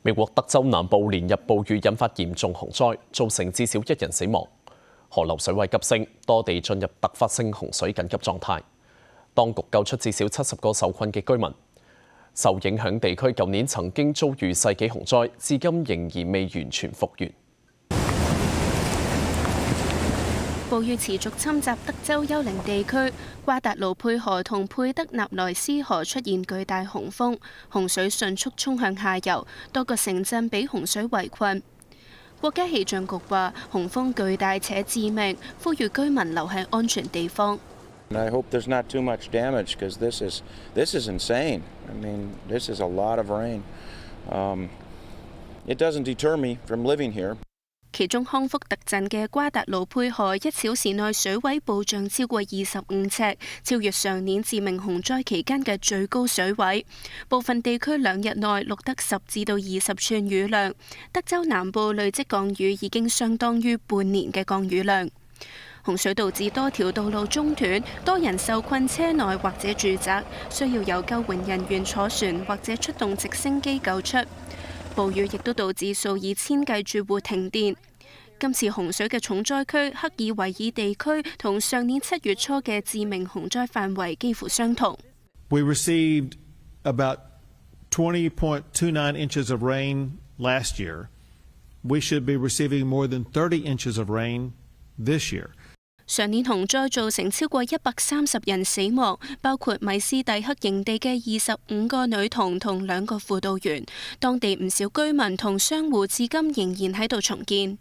美國德州南部連日暴雨引發嚴重洪災，造成至少1人死亡。河流水位急升，多地進入突發性洪水緊急狀態。當局救出至少70個受困嘅居民。受影響地區舊年曾經遭遇世紀洪災，至今仍然未完全復原。暴雨持續侵襲德州丘陵地區，瓜達盧佩河同佩德納萊斯河出現巨大洪峰，洪水迅速衝向下游，多個城鎮被洪水圍困。國家氣象局話，洪峰巨大且致命，呼籲居民留喺安全地方。I hope there's not too much damage because this is insane. I mean, this is a lot of rain. It doesn't deter me from living here. 其中康福特鎮嘅瓜達盧佩河1小時內水位暴漲超過25尺，超越上年致命洪災期間嘅最高水位。部分地區2日內錄得10至到20寸雨量，德州南部累積降雨已經相當於半年嘅降雨量。洪水導致多條道路中斷，多人受困車內或者住宅，需要有救援人員坐船或者出動直升機救出。暴雨亦都導致數以千計住戶停電。今次洪水嘅重災區克爾維爾地區同上年7月初嘅致命洪災範圍幾乎相同。We received about 20.29 inches of rain last year. We should be receiving more than 30 inches of rain this year. 上年洪災造成超過130人死亡，包括米斯蒂克營地嘅25個女童同2個輔導員。當地唔少居民同商戶至今仍然喺度重建。